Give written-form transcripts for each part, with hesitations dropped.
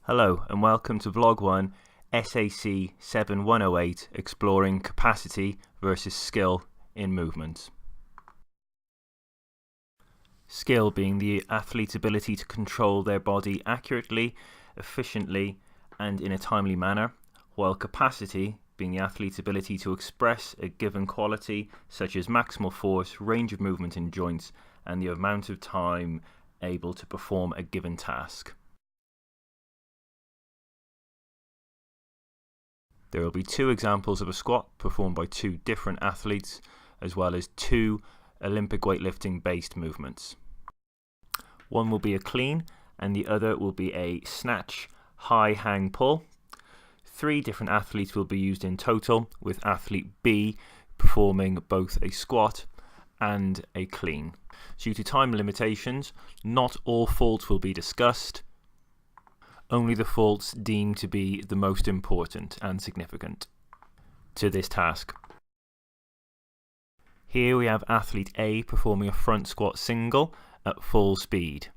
Hello and welcome to Vlog 1 SAC 7108 exploring capacity versus skill in movement. Skill being the athlete's ability to control their body accurately, efficiently and in a timely manner, while capacity being the athlete's ability to express a given quality such as maximal force, range of movement in joints and the amount of time able to perform a given task. There will be two examples of a squat performed by two different athletes, as well as two Olympic weightlifting based movements. One will be a clean and the other will be a snatch high hang pull. Three different athletes will be used in total, with athlete B performing both a squat and a clean. Due to time limitations, not all faults will be discussed. Only the faults deemed to be the most important and significant to this task. Here we have athlete A performing a front squat single at full speed.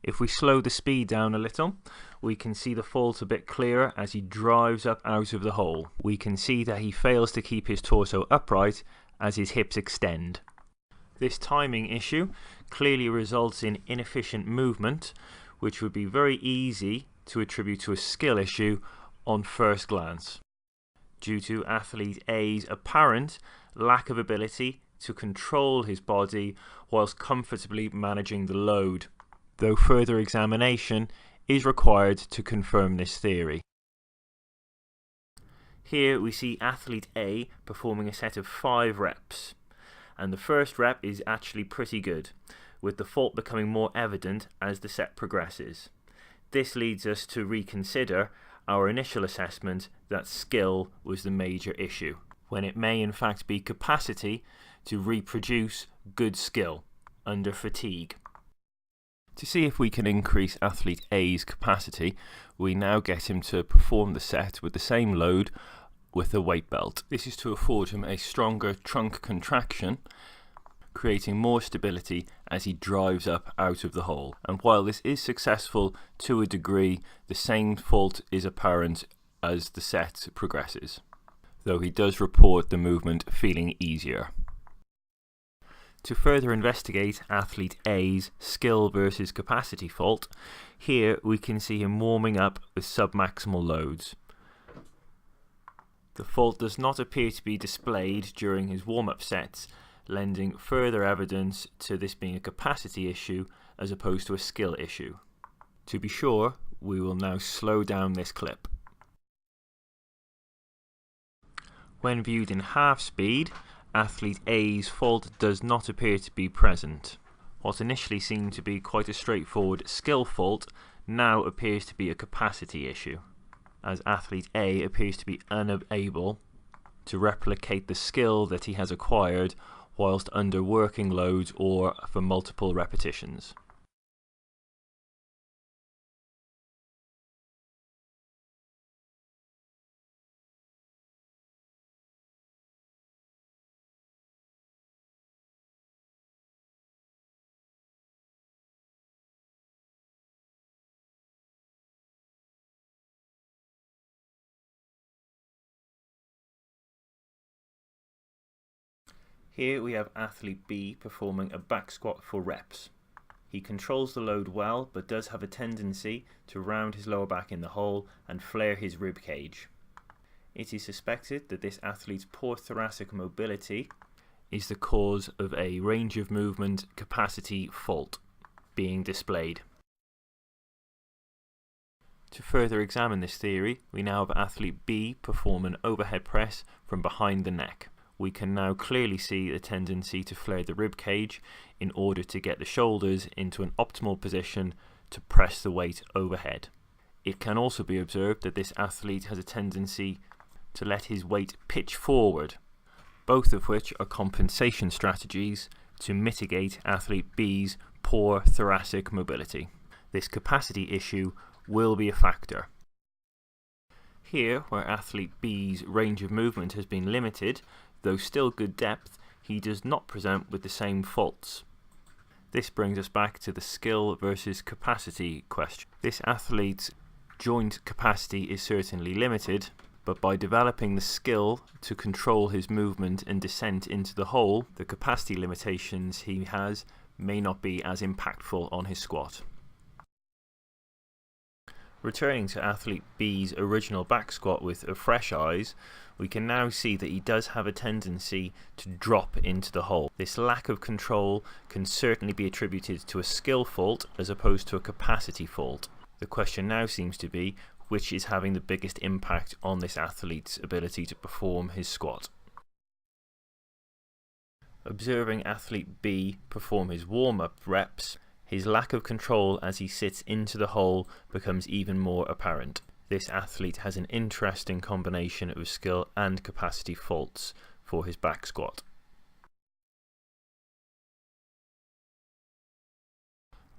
If we slow the speed down a little, we can see the fault a bit clearer as he drives up out of the hole. We can see that he fails to keep his torso upright as his hips extend. This timing issue clearly results in inefficient movement, which would be very easy to attribute to a skill issue on first glance, due to athlete A's apparent lack of ability to control his body whilst comfortably managing the load, though further examination is required to confirm this theory. Here we see athlete A performing a set of 5 reps, and the first rep is actually pretty good, with the fault becoming more evident as the set progresses. This leads us to reconsider our initial assessment that skill was the major issue, when it may in fact be capacity to reproduce good skill under fatigue. To see if we can increase athlete A's capacity, we now get him to perform the set with the same load with a weight belt. This is to afford him a stronger trunk contraction, creating more stability as he drives up out of the hole. And while this is successful to a degree, the same fault is apparent as the set progresses, though he does report the movement feeling easier. To further investigate athlete A's skill versus capacity fault, here we can see him warming up with submaximal loads. The fault does not appear to be displayed during his warm-up sets, lending further evidence to this being a capacity issue as opposed to a skill issue. To be sure, we will now slow down this clip. When viewed in half speed, athlete A's fault does not appear to be present. What initially seemed to be quite a straightforward skill fault now appears to be a capacity issue, as athlete A appears to be unable to replicate the skill that he has acquired whilst under working loads or for multiple repetitions. Here we have athlete B performing a back squat for reps. He controls the load well, but does have a tendency to round his lower back in the hole and flare his rib cage. It is suspected that this athlete's poor thoracic mobility is the cause of a range of movement capacity fault being displayed. To further examine this theory, we now have athlete B perform an overhead press from behind the neck. We can now clearly see the tendency to flare the rib cage in order to get the shoulders into an optimal position to press the weight overhead. It can also be observed that this athlete has a tendency to let his weight pitch forward, both of which are compensation strategies to mitigate athlete B's poor thoracic mobility. This capacity issue will be a factor. Here, where athlete B's range of movement has been limited, though still good depth, he does not present with the same faults. This brings us back to the skill versus capacity question. This athlete's joint capacity is certainly limited, but by developing the skill to control his movement and descent into the hole, the capacity limitations he has may not be as impactful on his squat. Returning to athlete B's original back squat with fresh eyes, we can now see that he does have a tendency to drop into the hole. This lack of control can certainly be attributed to a skill fault as opposed to a capacity fault. The question now seems to be which is having the biggest impact on this athlete's ability to perform his squat. Observing athlete B perform his warm-up reps, his lack of control as he sits into the hole becomes even more apparent. This athlete has an interesting combination of skill and capacity faults for his back squat.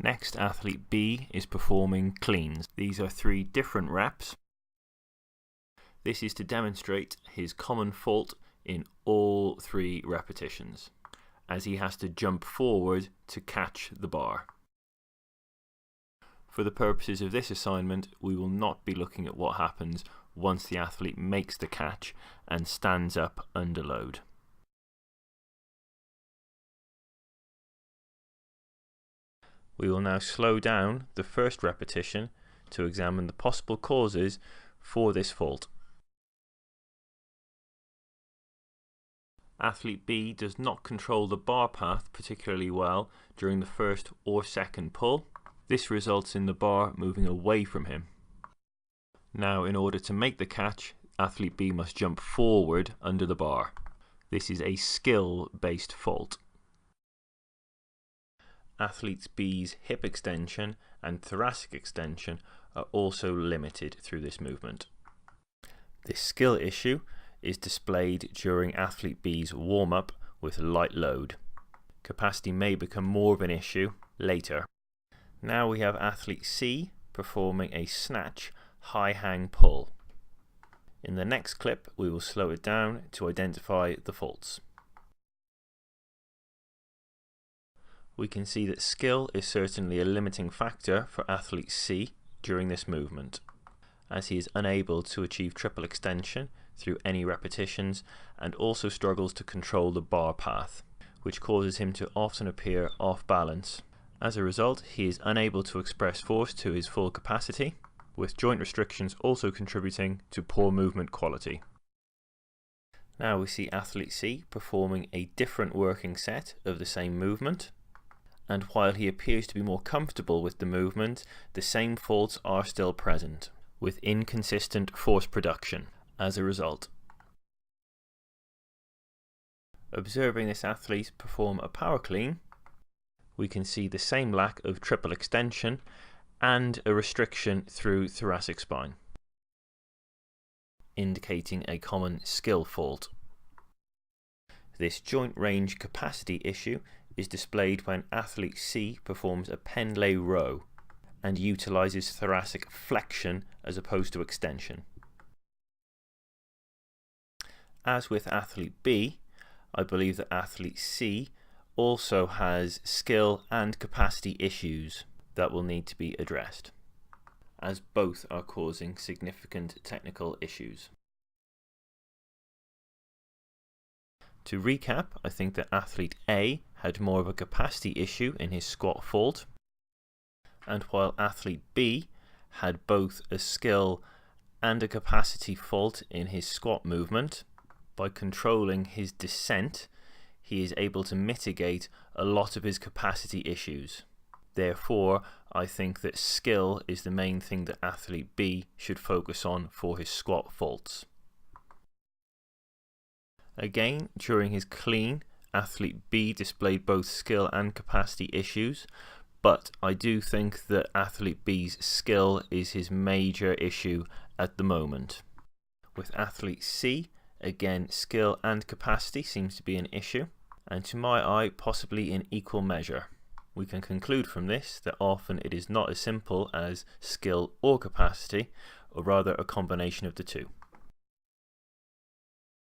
Next, athlete B is performing cleans. These are 3 different reps. This is to demonstrate his common fault in all 3 repetitions, as he has to jump forward to catch the bar. For the purposes of this assignment, we will not be looking at what happens once the athlete makes the catch and stands up under load. We will now slow down the first repetition to examine the possible causes for this fault. Athlete B does not control the bar path particularly well during the first or second pull. This results in the bar moving away from him. Now, in order to make the catch, athlete B must jump forward under the bar. This is a skill-based fault. Athlete B's hip extension and thoracic extension are also limited through this movement. This skill issue is displayed during athlete B's warm-up with light load. Capacity may become more of an issue later. Now we have athlete C performing a snatch high hang pull. In the next clip we will slow it down to identify the faults. We can see that skill is certainly a limiting factor for athlete C during this movement, as he is unable to achieve triple extension through any repetitions and also struggles to control the bar path, which causes him to often appear off balance. As a result, he is unable to express force to his full capacity, with joint restrictions also contributing to poor movement quality. Now we see athlete C performing a different working set of the same movement, and while he appears to be more comfortable with the movement, the same faults are still present, with inconsistent force production as a result. Observing this athlete perform a power clean, we can see the same lack of triple extension and a restriction through thoracic spine, indicating a common skill fault. This joint range capacity issue is displayed when athlete C performs a Pendlay row and utilizes thoracic flexion as opposed to extension. As with athlete B, I believe that athlete C also has skill and capacity issues that will need to be addressed, as both are causing significant technical issues. To recap, I think that athlete A had more of a capacity issue in his squat fault, and while athlete B had both a skill and a capacity fault in his squat movement, by controlling his descent, he is able to mitigate a lot of his capacity issues. Therefore, I think that skill is the main thing that athlete B should focus on for his squat faults. Again, during his clean, athlete B displayed both skill and capacity issues, but I do think that athlete B's skill is his major issue at the moment. With athlete C, again, skill and capacity seems to be an issue, and to my eye, possibly in equal measure. We can conclude from this that often it is not as simple as skill or capacity, or rather a combination of the two.